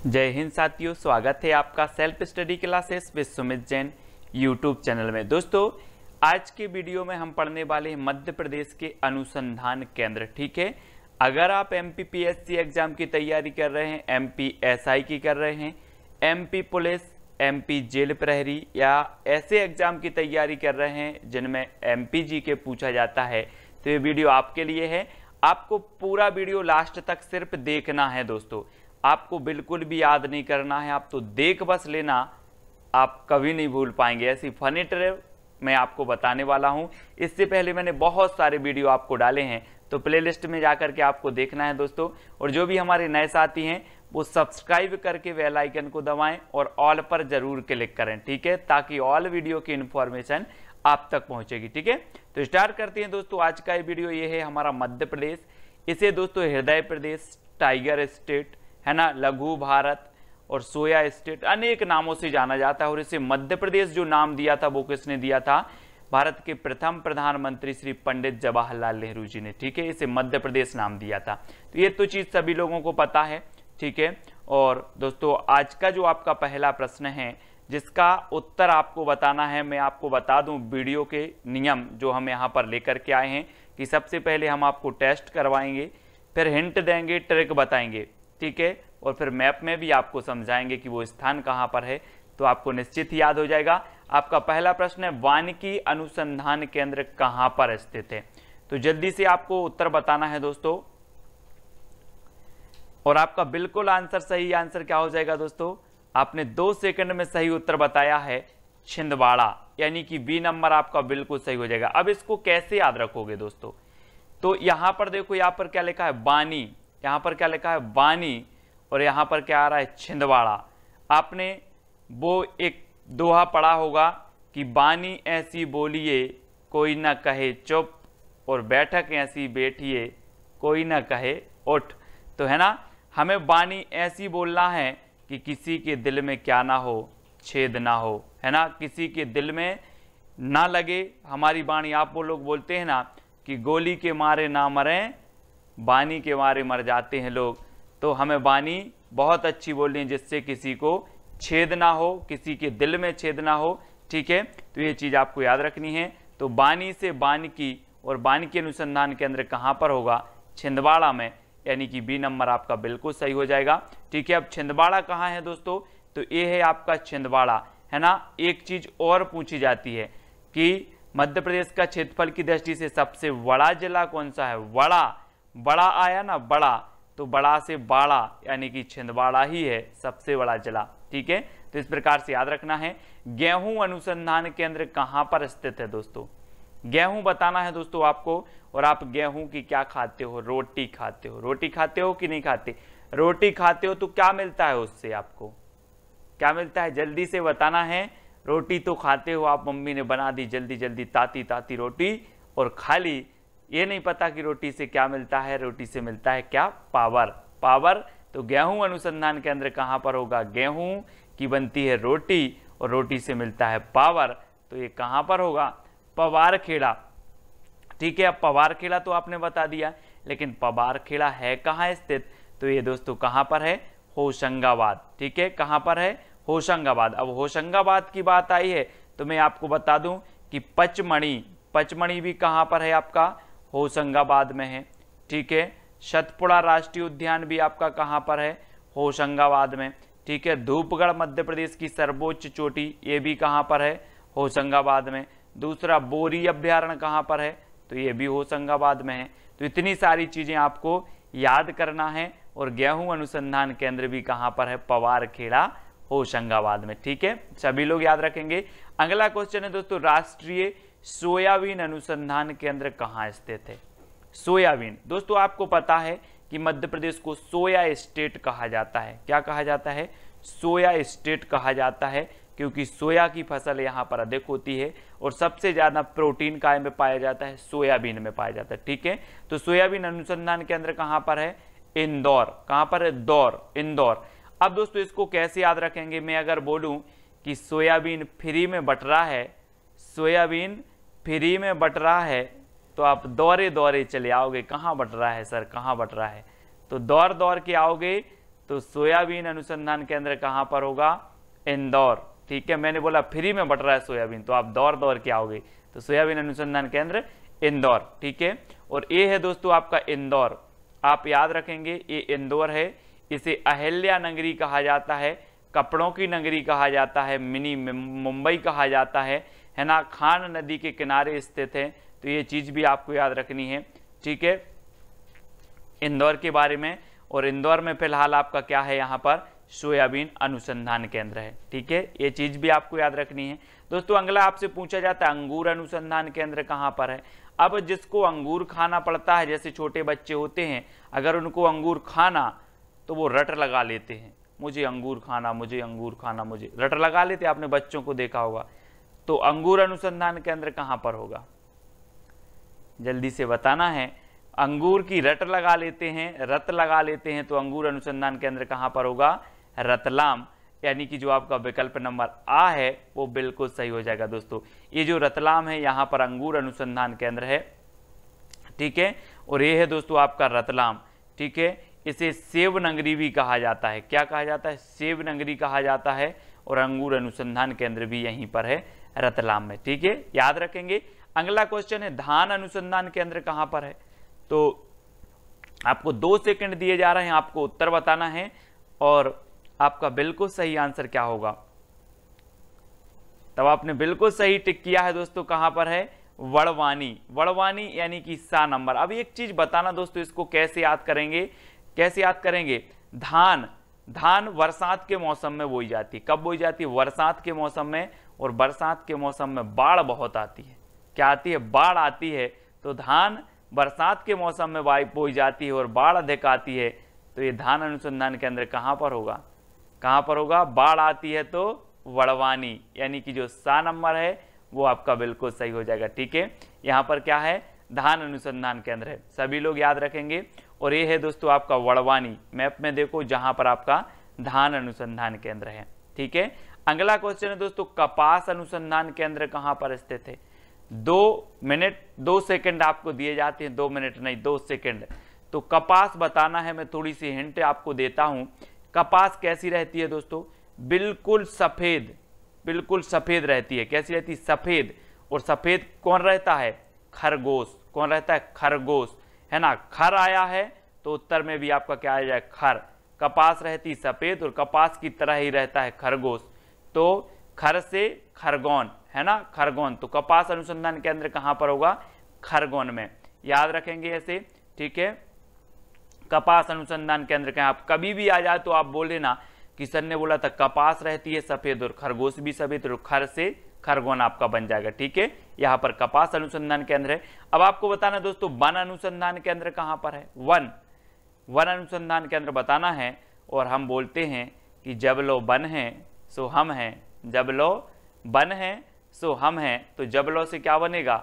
जय हिंद साथियों, स्वागत है आपका self study classes with Sumit Jain YouTube channel में। दोस्तों, आज के वीडियो में हम पढ़ने वाले हैं मध्य प्रदेश के अनुसंधान केंद्र। ठीक है, अगर आप एमपीपीएससी एग्जाम की तैयारी कर रहे हैं, एमपीएसआई की कर रहे हैं, एमपी पुलिस, एमपी जेल प्रहरी या ऐसे एग्जाम की तैयारी कर रहे हैं जिनमें एमपीजी के पूछा जाता है, तो ये वीडियो आपके लिए है। आपको पूरा वीडियो लास्ट तक सिर्फ देखना है दोस्तों, आपको बिल्कुल भी याद नहीं करना है, आप तो देख बस लेना, आप कभी नहीं भूल पाएंगे। ऐसी फनी ट्रिक मैं आपको बताने वाला हूं। इससे पहले मैंने बहुत सारे वीडियो आपको डाले हैं, तो प्लेलिस्ट में जाकर के आपको देखना है दोस्तों। और जो भी हमारे नए साथी हैं वो सब्सक्राइब करके बेल आइकन को दबाएं और ऑल पर जरूर क्लिक करें, ठीक है, ताकि ऑल वीडियो की इन्फॉर्मेशन आप तक पहुंचेगी। ठीक है, तो स्टार्ट करते हैं दोस्तों। आज का ये वीडियो ये है हमारा मध्य प्रदेश। इसे दोस्तों हृदय प्रदेश, टाइगर स्टेट है ना, लघु भारत और सोया स्टेट अनेक नामों से जाना जाता है। और इसे मध्य प्रदेश जो नाम दिया था वो किसने दिया था? भारत के प्रथम प्रधानमंत्री श्री पंडित जवाहरलाल नेहरू जी ने। ठीक है, इसे मध्य प्रदेश नाम दिया था। तो ये तो चीज सभी लोगों को पता है। ठीक है, और दोस्तों आज का जो आपका पहला प्रश्न है जिसका उत्तर आपको बताना है, मैं आपको बता दूं वीडियो के नियम जो हम यहाँ पर लेकर के आए हैं कि सबसे पहले हम आपको टेस्ट करवाएंगे, फिर हिंट देंगे, ट्रिक बताएंगे, ठीक है, और फिर मैप में भी आपको समझाएंगे कि वो स्थान कहाँ पर है, तो आपको निश्चित ही याद हो जाएगा। आपका पहला प्रश्न है वानिकी अनुसंधान केंद्र कहाँ पर स्थित है? तो जल्दी से आपको उत्तर बताना है दोस्तों, और आपका बिल्कुल आंसर सही आंसर क्या हो जाएगा दोस्तों? आपने 2 सेकंड में सही उत्तर बताया है, छिंदवाड़ा, यानी कि बी नंबर आपका बिल्कुल सही हो जाएगा। अब इसको कैसे याद रखोगे दोस्तों? तो यहां पर देखो, यहां पर क्या लिखा है? बानी, यहां पर क्या लिखा है? बानी, और यहां पर क्या आ रहा है? छिंदवाड़ा। आपने वो एक दोहा पढ़ा होगा कि बानी ऐसी बोलिए कोई ना कहे चुप, और बैठक ऐसी बैठिए कोई ना कहे उठ। तो है ना, हमें बानी ऐसी बोलना है कि किसी के दिल में क्या ना हो, छेद ना हो, है ना, किसी के दिल में ना लगे हमारी बाणी। आप वो लोग बोलते हैं ना कि गोली के मारे ना मरें, बानी के मारे मर जाते हैं लोग। तो हमें बानी बहुत अच्छी बोलनी है जिससे किसी को छेद ना हो, किसी के दिल में छेद ना हो। ठीक है, तो ये चीज आपको याद रखनी है। तो बानी से बानिकी, और बानिकी अनुसंधान केंद्र कहाँ पर होगा? छिंदवाड़ा में, यानी कि बी नंबर आपका बिल्कुल सही हो जाएगा। ठीक है, अब छिंदवाड़ा कहाँ है दोस्तों? तो ये है आपका छिंदवाड़ा, है ना। एक चीज और पूछी जाती है कि मध्य प्रदेश का क्षेत्रफल की दृष्टि से सबसे बड़ा जिला कौन सा है? बड़ा आया ना, बड़ा, तो बड़ा से बाड़ा, यानी कि छिंदवाड़ा ही है सबसे बड़ा जिला। ठीक है, तो इस प्रकार से याद रखना है। गेहूं अनुसंधान केंद्र कहां पर स्थित है दोस्तों? गेहूं बताना है दोस्तों आपको। और आप गेहूं की क्या खाते हो? रोटी खाते हो। रोटी खाते हो कि नहीं खाते? रोटी खाते हो तो क्या मिलता है उससे? आपको क्या मिलता है? जल्दी से बताना है। रोटी तो खाते हो आप, मम्मी ने बना दी जल्दी जल्दी ताती ताती रोटी और खा ली। ये नहीं पता कि रोटी से क्या मिलता है? रोटी से मिलता है क्या? पावर। पावर। तो गेहूं अनुसंधान केंद्र कहां पर होगा? गेहूं की बनती है रोटी और रोटी से मिलता है पावर, तो ये कहां पर होगा? पवारखेड़ा। ठीक है, अब पवारखेड़ा तो आपने बता दिया, लेकिन पवारखेड़ा है कहां स्थित? तो ये दोस्तों कहां पर है? होशंगाबाद। ठीक है, कहां पर है? होशंगाबाद। अब होशंगाबाद की बात आई है तो मैं आपको बता दूं कि पचमढ़ी भी कहां पर है? आपका होशंगाबाद में है। ठीक है, सतपुड़ा राष्ट्रीय उद्यान भी आपका कहां पर है? होशंगाबाद में। ठीक है, धूपगढ़ मध्य प्रदेश की सर्वोच्च चोटी, ये भी कहां पर है? होशंगाबाद में। दूसरा बोरी अभ्यारण्य कहां पर है? तो ये भी होशंगाबाद में है। तो इतनी सारी चीजें आपको याद करना है। और गेहूं अनुसंधान केंद्र भी कहां पर है? पवारखेड़ा, होशंगाबाद में। ठीक है, सभी लोग याद रखेंगे। अगला क्वेश्चन है दोस्तों, राष्ट्रीय सोयाबीन अनुसंधान केंद्र कहां स्थित है? सोयाबीन दोस्तों आपको पता है कि मध्य प्रदेश को सोया स्टेट कहा जाता है। क्या कहा जाता है? सोया स्टेट कहा जाता है, क्योंकि सोया की फसल यहाँ पर अधिक होती है और सबसे ज्यादा प्रोटीन काय में पाया जाता है? सोयाबीन में पाया जाता है। ठीक है, तो सोयाबीन अनुसंधान केंद्र कहां पर है? इंदौर। कहां पर है? इंदौर। अब दोस्तों इसको कैसे याद रखेंगे? मैं अगर बोलूं कि सोयाबीन फ्री में बट रहा है, सोयाबीन फ्री में बट रहा है, तो आप दौरे दौरे चले आओगे। कहां बट रहा है सर, कहां बट रहा है? तो दौड़ दौड़ के आओगे तो सोयाबीन अनुसंधान केंद्र कहाँ पर होगा? इंदौर। ठीक है, मैंने बोला फ्री में बट रहा है सोयाबीन, तो आप दौड़ दौड़ के आओगे। तो सोयाबीन अनुसंधान केंद्र इंदौर। ठीक है, और ये है दोस्तों आपका इंदौर, आप याद रखेंगे ये इंदौर है। इसे अहिल्या नगरी कहा जाता है, कपड़ों की नगरी कहा जाता है, मिनी मुंबई कहा जाता है ना। खान नदी के किनारे स्थित है, तो ये चीज भी आपको याद रखनी है। ठीक है, इंदौर के बारे में। और इंदौर में फिलहाल आपका क्या है, यहाँ पर सोयाबीन अनुसंधान केंद्र है। ठीक है, ये चीज भी आपको याद रखनी है दोस्तों। अगला आपसे पूछा जाता है अंगूर अनुसंधान केंद्र कहाँ पर है। अब जिसको अंगूर खाना पड़ता है, जैसे छोटे बच्चे होते हैं, अगर उनको अंगूर खाना तो वो रट लगा लेते हैं, मुझे अंगूर खाना, मुझे अंगूर खाना, मुझे रट लगा लेते, आपने बच्चों को देखा होगा। तो अंगूर अनुसंधान केंद्र कहाँ पर होगा, जल्दी से बताना है। अंगूर की रट लगा लेते हैं, रत लगा लेते हैं, तो अंगूर अनुसंधान केंद्र कहाँ पर होगा? रतलाम। यानी कि जो आपका विकल्प नंबर आ है वो बिल्कुल सही हो जाएगा दोस्तों। ये जो रतलाम है यहाँ पर अंगूर अनुसंधान केंद्र है। ठीक है, और ये है दोस्तों आपका रतलाम। ठीक है, इसे सेब नगरी भी कहा जाता है। क्या कहा जाता है? सेब नगरी कहा जाता है। और अंगूर अनुसंधान केंद्र भी यहीं पर है, रतलाम में। ठीक है, याद रखेंगे। अगला क्वेश्चन है धान अनुसंधान केंद्र कहाँ पर है। तो आपको 2 सेकंड दिए जा रहे हैं, आपको उत्तर बताना है और आपका बिल्कुल सही आंसर क्या होगा। तब आपने बिल्कुल सही टिक किया है दोस्तों। कहां पर है? वड़वानी। वड़वानी यानी कि सा नंबर। अब एक चीज बताना दोस्तों, इसको कैसे याद करेंगे, कैसे याद करेंगे। धान बरसात के मौसम में बोई जाती है। कब बोई जाती है? बरसात के मौसम में। और बरसात के मौसम में बाढ़ बहुत आती है। क्या आती है? बाढ़ आती है। तो धान बरसात के मौसम में बोई जाती है और बाढ़ अधिक आती है। तो ये धान अनुसंधान केंद्र कहां पर होगा? कहां पर होगा? बाढ़ आती है तो वड़वानी, यानी कि जो सा नंबर है वो आपका बिल्कुल सही हो जाएगा। ठीक है, यहां पर क्या है? धान अनुसंधान केंद्र है, सभी लोग याद रखेंगे। और ये है दोस्तों आपका वड़वानी। मैप में देखो जहां पर आपका धान अनुसंधान केंद्र है। ठीक है, अगला क्वेश्चन है दोस्तों कपास अनुसंधान केंद्र कहां पर स्थित है। 2 सेकंड आपको दिए जाते हैं, 2 मिनट नहीं 2 सेकंड। तो कपास बताना है, मैं थोड़ी सी हिंट आपको देता हूं। कपास कैसी रहती है दोस्तों? बिल्कुल सफेद, बिल्कुल सफेद रहती है। कैसी रहती है? सफेद। और सफेद कौन रहता है? खरगोश। कौन रहता है? खरगोश, है ना। खर आया है तो उत्तर में भी आपका क्या आ जाए? खर। कपास रहती सफेद और कपास की तरह ही रहता है खरगोश। तो खर से खरगोन, है ना, खरगोन। तो कपास अनुसंधान केंद्र कहां पर होगा? खरगोन में। याद रखेंगे ऐसे। ठीक है, कपास अनुसंधान केंद्र कहें। आप कभी भी आ जाए तो आप बोले ना कि सर ने बोला था कपास रहती है सफेद और खरगोश भी सफेद, और खर से खरगोन आपका बन जाएगा। ठीक है, यहाँ पर कपास अनुसंधान केंद्र है। अब आपको बताना दोस्तों वन अनुसंधान केंद्र कहाँ पर है। वन अनुसंधान केंद्र बताना है। और हम बोलते हैं कि जब लो बन है सो हम हैं, जब लो बन है सो हम हैं। तो जबलो से क्या बनेगा?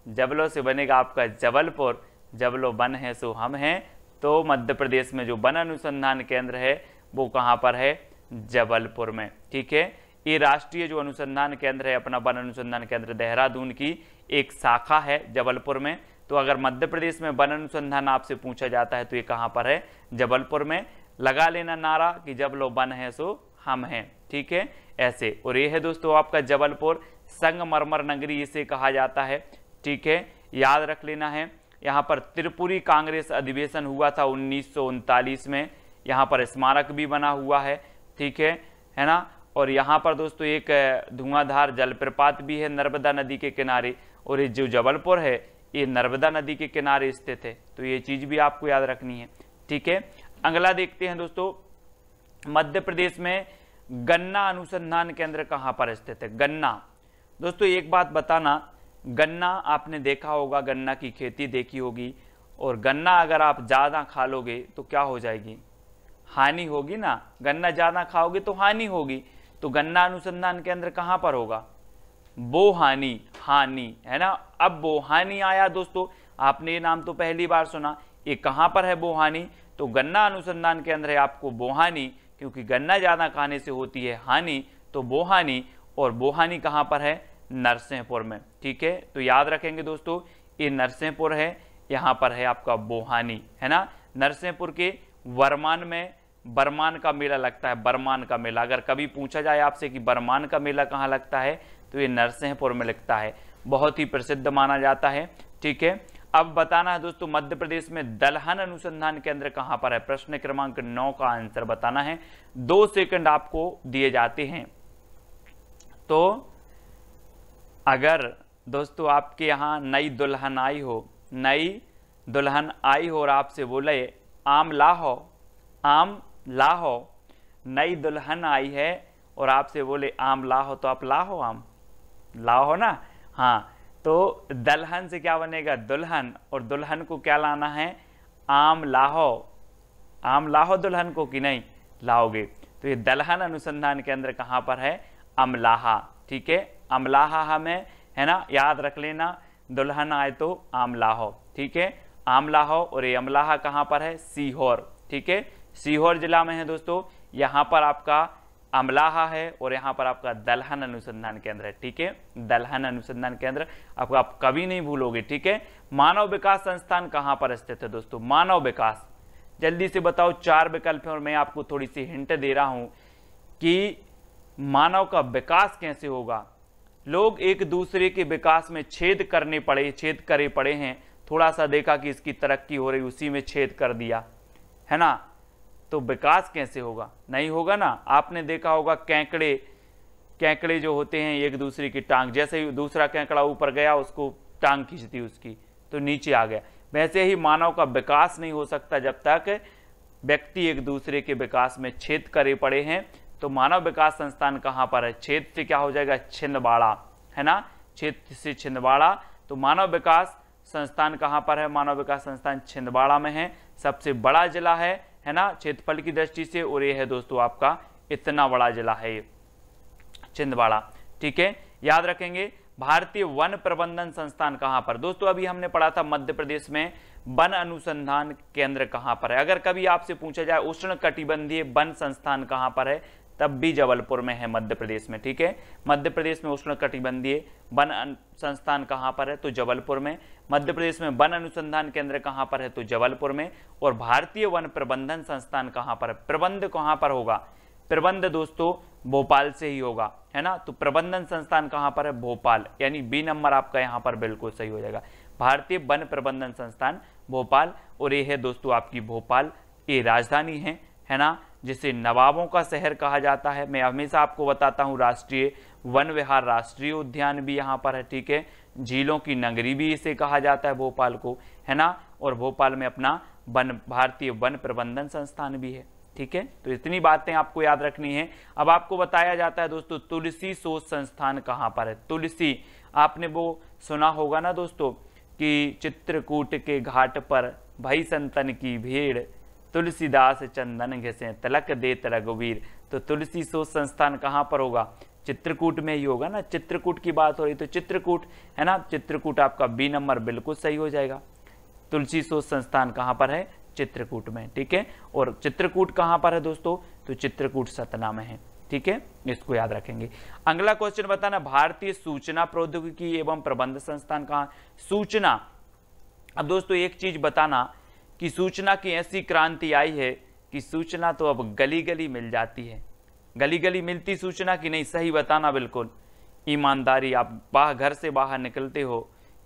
जबलो से बनेगा आपका जबलपुर। जबलो बन है सो हम हैं। तो मध्य प्रदेश में जो वन अनुसंधान केंद्र है वो कहाँ पर है? जबलपुर में। ठीक है, ये राष्ट्रीय जो अनुसंधान केंद्र है अपना वन अनुसंधान केंद्र देहरादून की एक शाखा है जबलपुर में। तो अगर मध्य प्रदेश में वन अनुसंधान आपसे पूछा जाता है तो ये कहाँ पर है? जबलपुर में। लगा लेना नारा कि जब लो बन है सो हम हैं। ठीक है, ऐसे। और ये है दोस्तों आपका जबलपुर, संगमरमर नगरी इसे कहा जाता है। ठीक है, याद रख लेना है। यहाँ पर त्रिपुरी कांग्रेस अधिवेशन हुआ था 1939 में। यहाँ पर स्मारक भी बना हुआ है। ठीक है ना। और यहाँ पर दोस्तों एक धुआंधार जलप्रपात भी है नर्मदा नदी के किनारे। और ये जो जबलपुर है ये नर्मदा नदी के किनारे स्थित है। तो ये चीज भी आपको याद रखनी है। ठीक है, अगला देखते हैं दोस्तों, मध्य प्रदेश में गन्ना अनुसंधान केंद्र कहाँ पर स्थित है। गन्ना दोस्तों एक बात बताना, गन्ना आपने देखा होगा, गन्ना की खेती देखी होगी। और गन्ना अगर आप ज़्यादा खा लोगे तो क्या हो जाएगी? हानि होगी ना। गन्ना ज़्यादा खाओगे तो हानि होगी। तो गन्ना अनुसंधान केंद्र कहाँ पर होगा? बोहानी, हानि, है ना। अब बोहानी आया दोस्तों, आपने ये नाम तो पहली बार सुना। ये कहाँ पर है बोहानी? तो गन्ना अनुसंधान केंद्र है आपको बोहानी, क्योंकि गन्ना ज़्यादा खाने से होती है हानि। तो बोहानी। और बोहानी कहाँ पर है? नरसिंहपुर में। ठीक है, तो याद रखेंगे दोस्तों ये नरसिंहपुर है, यहाँ पर है आपका बोहानी, है ना। नरसिंहपुर के वर्मान में बरमान का मेला लगता है, बरमान का मेला। अगर कभी पूछा जाए आपसे कि बरमान का मेला कहाँ लगता है, तो ये नरसिंहपुर में लगता है, बहुत ही प्रसिद्ध माना जाता है। ठीक है, अब बताना है दोस्तों मध्य प्रदेश में दलहन अनुसंधान केंद्र कहाँ पर है। प्रश्न क्रमांक 9 का आंसर बताना है। 2 सेकंड आपको दिए जाते हैं। तो अगर दोस्तों आपके यहाँ नई दुल्हन आई हो, नई दुल्हन आई हो और आपसे बोले आम लाहो, आम लाहो, नई दुल्हन आई है और आपसे बोले आम लाहो, तो आप लाहो, आम लाहो ना। हाँ, तो दलहन से क्या बनेगा, दुल्हन, और दुल्हन को क्या लाना है, आम लाहो। आम लाहो दुल्हन को कि नहीं लाओगे। तो ये दलहन अनुसंधान केंद्र कहाँ पर है, अमलाहा। ठीक है, अमलाहा हमें है ना याद रख लेना, दुल्हन आए तो आमलाहो। ठीक है, आमलाहो, और ये अमलाहा कहाँ पर है, सीहोर। ठीक है, सीहोर जिला में है दोस्तों। यहाँ पर आपका अमलाहा है और यहाँ पर आपका दलहन अनुसंधान केंद्र है। ठीक है, दलहन अनुसंधान केंद्र आपको आप कभी नहीं भूलोगे। ठीक है, मानव विकास संस्थान कहाँ पर स्थित है दोस्तों, मानव विकास, जल्दी से बताओ। 4 विकल्प हैं और मैं आपको थोड़ी सी हिंट दे रहा हूं कि मानव का विकास कैसे होगा। लोग एक दूसरे के विकास में छेद करे पड़े हैं। थोड़ा सा देखा कि इसकी तरक्की हो रही, उसी में छेद कर दिया, है ना, तो विकास कैसे होगा, नहीं होगा ना। आपने देखा होगा केकड़े जो होते हैं एक दूसरे की टांग, जैसे ही दूसरा केकड़ा ऊपर गया उसको टांग खींचती उसकी, तो नीचे आ गया। वैसे ही मानव का विकास नहीं हो सकता जब तक व्यक्ति एक दूसरे के विकास में छेद करे पड़े हैं। तो मानव विकास संस्थान कहाँ पर है, छेद से क्या हो जाएगा, छिंदवाड़ा, है ना, छेद से छिंदवाड़ा। तो मानव विकास संस्थान कहाँ पर है, मानव विकास संस्थान छिंदवाड़ा में है। सबसे बड़ा जिला है ना क्षेत्रफल की दृष्टि से, और ये है दोस्तों आपका इतना बड़ा जिला है ये छिंदवाड़ा। ठीक है, याद रखेंगे। भारतीय वन प्रबंधन संस्थान कहाँ पर, दोस्तों अभी हमने पढ़ा था मध्य प्रदेश में वन अनुसंधान केंद्र कहाँ पर है। अगर कभी आपसे पूछा जाए उष्ण कटिबंधीय वन संस्थान कहाँ पर है, तब भी जबलपुर में है मध्य प्रदेश में। ठीक है, मध्य प्रदेश में उष्ण कटिबंधीय वन संस्थान कहाँ पर है, तो जबलपुर में। मध्य प्रदेश में वन अनुसंधान केंद्र कहाँ पर है, तो जबलपुर में। और भारतीय वन प्रबंधन संस्थान कहाँ पर है, प्रबंध कहाँ पर होगा, प्रबंध दोस्तों भोपाल से ही होगा, है ना। तो प्रबंधन संस्थान कहाँ पर है, भोपाल, यानी बी नंबर आपका यहाँ पर बिल्कुल सही हो जाएगा। भारतीय वन प्रबंधन संस्थान भोपाल, और ये है दोस्तों आपकी भोपाल, ये राजधानी है ना, जिसे नवाबों का शहर कहा जाता है। मैं हमेशा आपको बताता हूँ राष्ट्रीय वन विहार राष्ट्रीय उद्यान भी यहाँ पर है। ठीक है, झीलों की नगरी भी इसे कहा जाता है भोपाल को, है ना। और भोपाल में अपना भारतीय वन प्रबंधन संस्थान भी है। ठीक है, तो इतनी बातें आपको याद रखनी है। अब आपको बताया जाता है दोस्तों तुलसी शोध संस्थान कहाँ पर है। तुलसी, आपने वो सुना होगा ना दोस्तों कि चित्रकूट के घाट पर भई संतन की भीड़, तुलसीदास चंदन घिसे तिलक देत रघुवीर। तो तुलसी शोध संस्थान कहाँ पर होगा, चित्रकूट में ही होगा ना। चित्रकूट की बात हो रही तो चित्रकूट, है ना, चित्रकूट आपका बी नंबर बिल्कुल सही हो जाएगा। तुलसी शोध संस्थान कहाँ पर है, चित्रकूट में। ठीक है, और चित्रकूट कहाँ पर है दोस्तों, तो चित्रकूट सतना में है। ठीक है, इसको याद रखेंगे। अगला क्वेश्चन बताना, भारतीय सूचना प्रौद्योगिकी एवं प्रबंध संस्थान कहाँ, सूचना। अब दोस्तों एक चीज बताना कि सूचना की ऐसी क्रांति आई है कि सूचना तो अब गली गली मिल जाती है। गली गली मिलती सूचना की नहीं, सही बताना बिल्कुल ईमानदारी। आप घर से बाहर निकलते हो,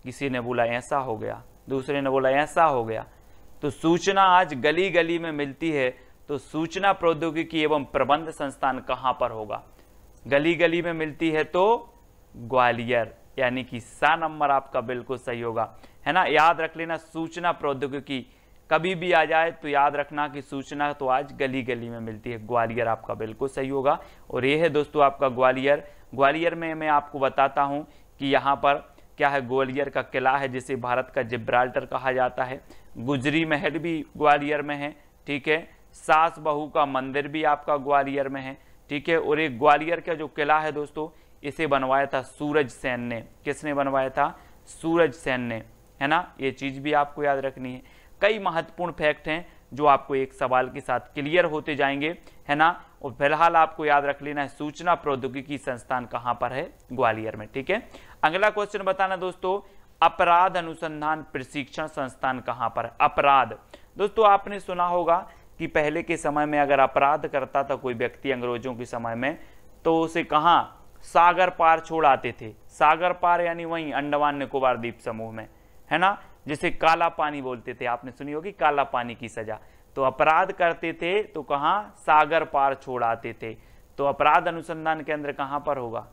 किसी ने बोला ऐसा हो गया, दूसरे ने बोला ऐसा हो गया, तो सूचना आज गली गली में मिलती है। तो सूचना प्रौद्योगिकी एवं प्रबंध संस्थान कहाँ पर होगा, गली गली में मिलती है तो ग्वालियर, यानी कि सा नंबर आपका बिल्कुल सही होगा, है ना। याद रख लेना, सूचना प्रौद्योगिकी कभी भी आ जाए तो याद रखना कि सूचना तो आज गली गली में मिलती है, ग्वालियर आपका बिल्कुल सही होगा। और ये है दोस्तों आपका ग्वालियर। ग्वालियर में मैं आपको बताता हूँ कि यहाँ पर क्या है, ग्वालियर का किला है जिसे भारत का जिब्राल्टर कहा जाता है। गुजरी महल भी ग्वालियर में है। ठीक है, सास बहू का मंदिर भी आपका ग्वालियर में है। ठीक है, और एक ग्वालियर का जो किला है दोस्तों, इसे बनवाया था सूरज सेन ने। किसने बनवाया था, सूरज सेन ने, है ना। ये चीज भी आपको याद रखनी है। कई महत्वपूर्ण फैक्ट हैं जो आपको एक सवाल के साथ क्लियर होते जाएंगे, है ना। और फिलहाल आपको याद रख लेना है सूचना प्रौद्योगिकी संस्थान कहाँ पर है, ग्वालियर में। ठीक है, अगला क्वेश्चन बताना दोस्तों, अपराध अनुसंधान प्रशिक्षण संस्थान कहाँ पर है। अपराध, दोस्तों आपने सुना होगा कि पहले के समय में अगर अपराध करता था कोई व्यक्ति अंग्रेजों के समय में, तो उसे कहाँ सागर पार छोड़ आते थे। सागर पार यानी वहीं अंडमान निकोबार द्वीप समूह में, है ना, जिसे काला पानी बोलते थे, आपने सुनी होगी काला पानी की सजा। तो अपराध करते थे तो कहाँ सागर पार छोड़ आते थे। तो अपराध अनुसंधान केंद्र कहाँ पर होगा,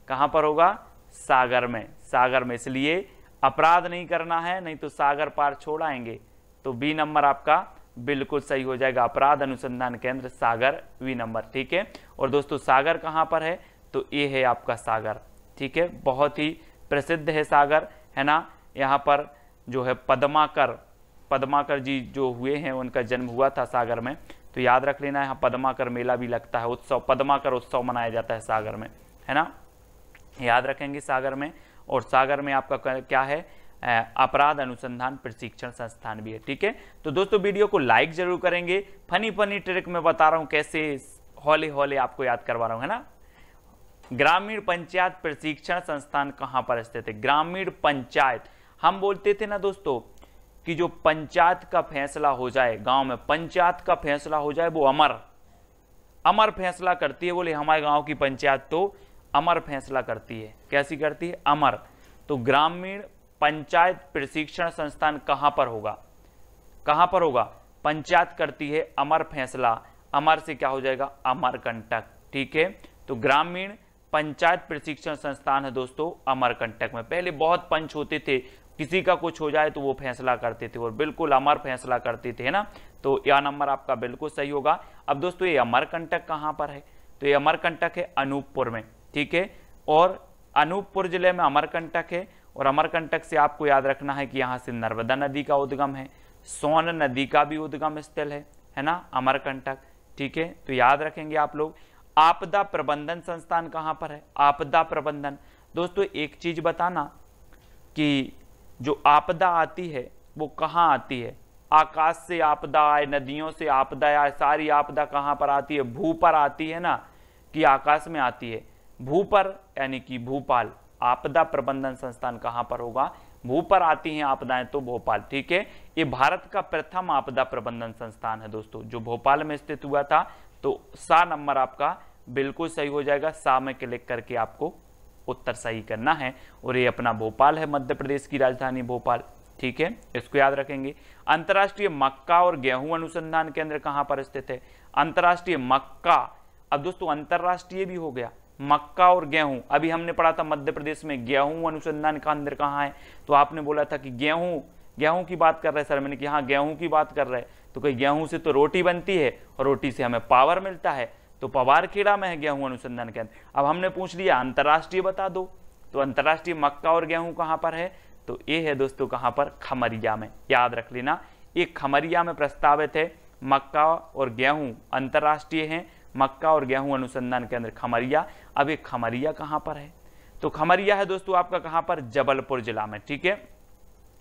कहाँ पर होगा, सागर में, सागर में। इसलिए अपराध नहीं करना है, नहीं तो सागर पार छोड़ आएंगे। तो बी नंबर आपका बिल्कुल सही हो जाएगा, अपराध अनुसंधान केंद्र सागर, बी नंबर, ठीक है। और दोस्तों सागर कहाँ पर है, तो ये है आपका सागर, ठीक है, बहुत ही प्रसिद्ध है सागर, है ना। यहाँ पर जो है पद्माकर जी जो हुए हैं, उनका जन्म हुआ था सागर में, तो याद रख लेना। यहाँ पद्माकर मेला भी लगता है, उत्सव, पद्माकर उत्सव मनाया जाता है सागर में, है ना, याद रखेंगे सागर में। और सागर में आपका क्या है, अपराध अनुसंधान प्रशिक्षण संस्थान भी है, ठीक है। तो दोस्तों वीडियो को लाइक जरूर करेंगे। फनी ट्रिक में बता रहा हूं, कैसे हौले हौले आपको याद करवा रहा हूं, है ना। ग्रामीण पंचायत प्रशिक्षण संस्थान कहां पर स्थित है, ग्रामीण पंचायत। हम बोलते थे ना दोस्तों कि जो पंचायत का फैसला हो जाए, गांव में पंचायत का फैसला हो जाए, वो अमर फैसला करती है। बोले हमारे गांव की पंचायत तो अमर फैसला करती है। कैसी करती है, अमर। तो ग्रामीण पंचायत प्रशिक्षण संस्थान कहां पर होगा, कहां पर होगा, पंचायत करती है अमर फैसला, अमर से क्या हो जाएगा, अमरकंटक, ठीक है। तो ग्रामीण पंचायत प्रशिक्षण संस्थान है दोस्तों अमरकंटक में। पहले बहुत पंच होते थे, किसी का कुछ हो जाए तो वो फैसला करते थे और बिल्कुल अमर फैसला करते थे, है ना। तो यह नंबर आपका बिल्कुल सही होगा। अब दोस्तों ये अमरकंटक कहां पर है, तो ये अमरकंटक है अनूपपुर में, ठीक है। और अनूपपुर जिले में अमरकंटक है। और अमरकंटक से आपको याद रखना है कि यहाँ से नर्मदा नदी का उद्गम है, सोन नदी का भी उद्गम स्थल है ना, अमरकंटक, ठीक है। तो याद रखेंगे आप लोग। आपदा प्रबंधन संस्थान कहाँ पर है, आपदा प्रबंधन। दोस्तों एक चीज बताना कि जो आपदा आती है वो कहाँ आती है, आकाश से आपदा आए, नदियों से आपदा आए, सारी आपदा कहाँ पर आती है, भू पर आती है ना, कि आकाश में आती है। भू पर यानी कि भोपाल। आपदा प्रबंधन संस्थान कहां पर होगा, भू पर आती हैं आपदाएं तो भोपाल, ठीक है। ये भारत का प्रथम आपदा प्रबंधन संस्थान है दोस्तों, जो भोपाल में स्थित हुआ था। तो सा नंबर आपका बिल्कुल सही हो जाएगा, सा में क्लिक करके आपको उत्तर सही करना है। और ये अपना भोपाल है, मध्य प्रदेश की राजधानी भोपाल, ठीक है, इसको याद रखेंगे। अंतर्राष्ट्रीय मक्का और गेहूं अनुसंधान केंद्र कहां पर स्थित है, अंतर्राष्ट्रीय मक्का। अब दोस्तों अंतर्राष्ट्रीय भी हो गया, मक्का और गेहूं। अभी हमने पढ़ा था मध्य प्रदेश में गेहूं अनुसंधान केंद्र कहाँ है, तो आपने बोला था कि गेहूं की बात कर रहे सर, मैंने कहा हाँ गेहूं की बात कर रहे, तो कहीं गेहूं से तो रोटी बनती है और रोटी से हमें पावर मिलता है, तो पवारखेड़ा में है गेहूं अनुसंधान केंद्र। अब हमने पूछ लिया अंतर्राष्ट्रीय बता दो, तो अंतर्राष्ट्रीय मक्का और गेहूं कहाँ पर है, तो ये है दोस्तों कहाँ पर, खमरिया में, याद रख लेना। ये खमरिया में प्रस्तावित है, मक्का और गेहूं अंतर्राष्ट्रीय है, मक्का और गेहूं अनुसंधान केंद्र खमरिया। अब ये खमरिया कहां पर है, तो खमरिया है दोस्तों आपका कहां पर, जबलपुर जिला में, ठीक है,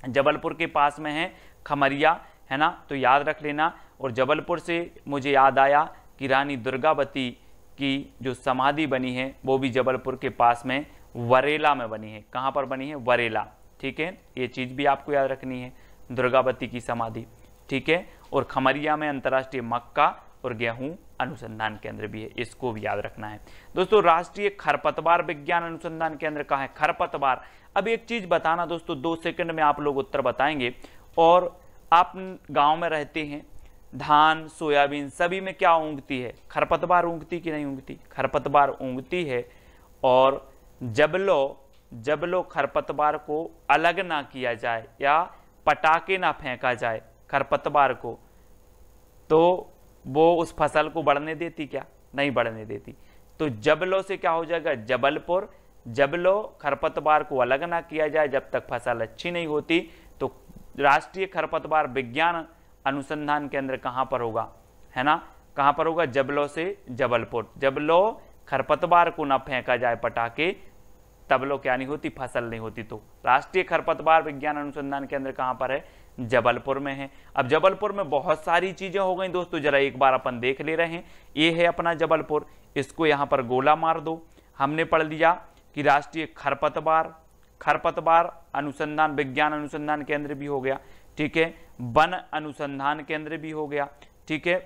जबलपुर के पास में है खमरिया, है ना, तो याद रख लेना। और जबलपुर से मुझे याद आया कि रानी दुर्गावती की जो समाधि बनी है वो भी जबलपुर के पास में वरेला में बनी है। कहां पर बनी है, वरेला, ठीक है, ये चीज भी आपको याद रखनी है, दुर्गावती की समाधि, ठीक है। और खमरिया में अंतर्राष्ट्रीय मक्का और गेहूं अनुसंधान केंद्र भी है, इसको भी याद रखना है दोस्तों। राष्ट्रीय खरपतवार विज्ञान अनुसंधान केंद्र कहाँ है, खरपतवार। अब एक चीज बताना दोस्तों, 2 सेकंड में आप लोग उत्तर बताएंगे। और आप गांव में रहते हैं, धान सोयाबीन सभी में क्या ऊँगती है, खरपतवार ऊँगती कि नहीं ऊँगती, खरपतवार ऊँगती है। और जब लो खरपतवार को अलग ना किया जाए या पटाके ना फेंका जाए खरपतवार को, तो वो उस फसल को बढ़ने देती, क्या नहीं बढ़ने देती। तो जबलो से क्या हो जाएगा, जबलपुर। जबलो खरपतवार को अलग ना किया जाए जब तक फसल अच्छी नहीं होती, तो राष्ट्रीय खरपतवार विज्ञान अनुसंधान केंद्र कहां पर होगा, है ना, कहां पर होगा, जबलो से जबलपुर। जबलो खरपतवार को ना फेंका जाए पटाके, तब लो क्या नहीं होती, फसल नहीं होती। तो राष्ट्रीय खरपतवार विज्ञान अनुसंधान केंद्र कहां पर है, जबलपुर में है। अब जबलपुर में बहुत सारी चीजें हो गई दोस्तों, जरा एक बार अपन देख ले रहे हैं। ये है अपना जबलपुर, इसको यहां पर गोला मार दो। हमने पढ़ लिया कि राष्ट्रीय खरपतवार अनुसंधान विज्ञान अनुसंधान केंद्र भी हो गया, ठीक है, वन अनुसंधान केंद्र भी हो गया, ठीक है,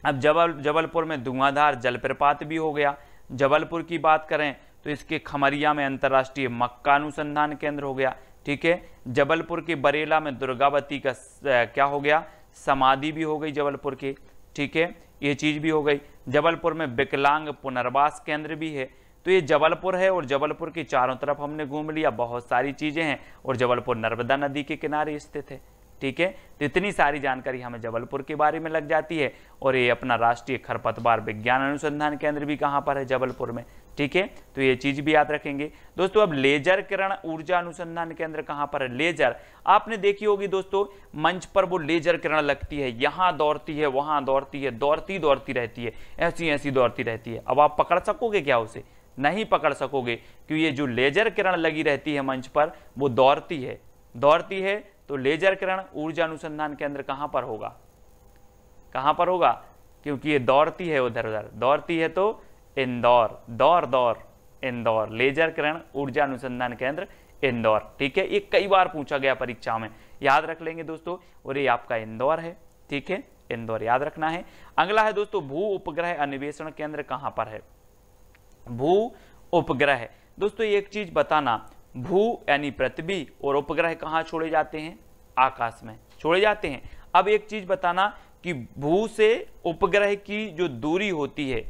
अब जबलपुर में धुआंधार जलप्रपात भी हो गया। जबलपुर की बात करें तो इसके खमरिया में अंतर्राष्ट्रीय मक्का अनुसंधान केंद्र हो गया। ठीक है, जबलपुर के बरेला में दुर्गावती का क्या हो गया, समाधि भी हो गई जबलपुर की। ठीक है, ये चीज भी हो गई। जबलपुर में विकलांग पुनर्वास केंद्र भी है। तो ये जबलपुर है और जबलपुर के चारों तरफ हमने घूम लिया, बहुत सारी चीजें हैं और जबलपुर नर्मदा नदी के किनारे स्थित है। ठीक है, तो इतनी सारी जानकारी हमें जबलपुर के बारे में लग जाती है। और ये अपना राष्ट्रीय खरपतवार विज्ञान अनुसंधान केंद्र भी कहाँ पर है, जबलपुर में। ठीक है, तो ये चीज भी याद रखेंगे दोस्तों। अब लेजर किरण ऊर्जा अनुसंधान केंद्र कहाँ पर है, लेजर। आपने देखी होगी दोस्तों, मंच पर वो लेजर किरण लगती है, यहाँ दौड़ती है, वहां दौड़ती है, दौड़ती दौड़ती रहती है, ऐसी ऐसी दौड़ती रहती है। अब आप पकड़ सकोगे क्या उसे? नहीं पकड़ सकोगे, क्योंकि ये जो लेजर किरण लगी रहती है मंच पर, वो दौड़ती है। दौड़ती है तो लेजर किरण ऊर्जा अनुसंधान केंद्र कहां पर होगा, कहां पर होगा? क्योंकि ये दौड़ती है, उधर उधर दौड़ती है, तो इंदौर, दौर दौर इंदौर, लेजर किरण ऊर्जा अनुसंधान केंद्र इंदौर। ठीक है, ये कई बार पूछा गया परीक्षा में, याद रख लेंगे दोस्तों। और ये आपका इंदौर है। ठीक है, इंदौर याद रखना है। अगला है दोस्तों, भू उपग्रह अन्वेषण केंद्र कहां पर है, भू उपग्रह। दोस्तों एक चीज बताना, भू यानी पृथ्वी और उपग्रह कहां छोड़े जाते हैं, आकाश में छोड़े जाते हैं। अब एक चीज बताना कि भू से उपग्रह की जो दूरी होती है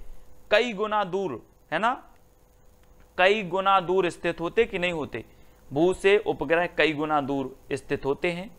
कई गुना दूर है ना, कई गुना दूर स्थित होते कि नहीं होते? भू से उपग्रह कई गुना दूर स्थित होते हैं,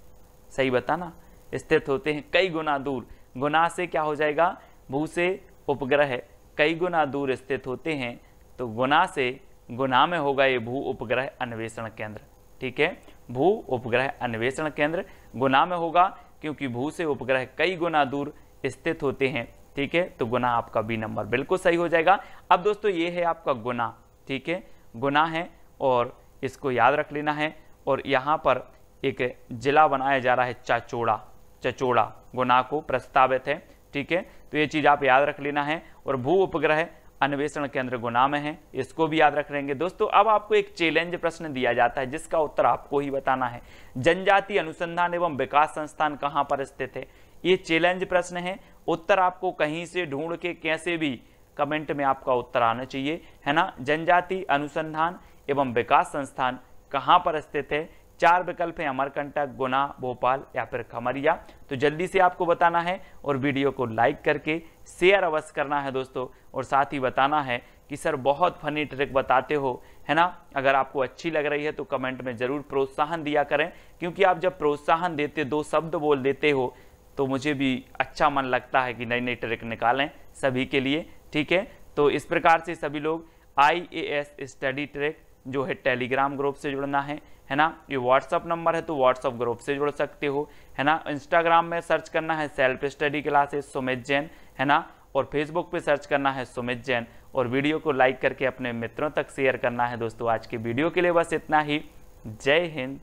सही बताना, स्थित होते हैं कई गुना दूर। गुना से क्या हो जाएगा, भू से उपग्रह कई गुना दूर स्थित होते हैं, तो गुना से गुना में होगा ये भू उपग्रह अन्वेषण केंद्र। ठीक है, भू उपग्रह अन्वेषण केंद्र गुना में होगा, क्योंकि भू से उपग्रह कई गुना दूर स्थित होते हैं। ठीक है, तो गुना आपका बी नंबर बिल्कुल सही हो जाएगा। अब दोस्तों ये है आपका गुना। ठीक है, गुना है और इसको याद रख लेना है। और यहाँ पर एक जिला बनाया जा रहा है चाचौड़ा, चचौड़ा गुना को प्रस्तावित है। ठीक है, तो ये चीज आप याद रख लेना है। और भू उपग्रह अन्वेषण केंद्र गुना में है, इसको भी याद रख लेंगे दोस्तों। अब आपको एक चैलेंज प्रश्न दिया जाता है जिसका उत्तर आपको ही बताना है। जनजाति अनुसंधान एवं विकास संस्थान कहां पर स्थित है? ये चैलेंज प्रश्न है, उत्तर आपको कहीं से ढूंढ के कैसे भी कमेंट में आपका उत्तर आना चाहिए, है ना। जनजाति अनुसंधान एवं विकास संस्थान कहां पर स्थित है? 4 विकल्प है, अमरकंटक, गुना, भोपाल या फिर खमरिया। तो जल्दी से आपको बताना है और वीडियो को लाइक करके शेयर अवश्य करना है दोस्तों। और साथ ही बताना है कि सर बहुत फनी ट्रिक बताते हो, है ना। अगर आपको अच्छी लग रही है तो कमेंट में जरूर प्रोत्साहन दिया करें, क्योंकि आप जब प्रोत्साहन देते, 2 शब्द बोल देते हो, तो मुझे भी अच्छा मन लगता है कि नई नई ट्रिक निकालें सभी के लिए। ठीक है, तो इस प्रकार से सभी लोग IAS स्टडी ट्रिक जो है टेलीग्राम ग्रुप से जुड़ना है ना। ये व्हाट्सअप नंबर है तो व्हाट्सअप ग्रुप से जुड़ सकते हो, है ना। इंस्टाग्राम में सर्च करना है self study classes Sumit Jain, है ना। और फेसबुक पे सर्च करना है सुमित जैन। और वीडियो को लाइक करके अपने मित्रों तक शेयर करना है दोस्तों। आज की वीडियो के लिए बस इतना ही। जय हिंद।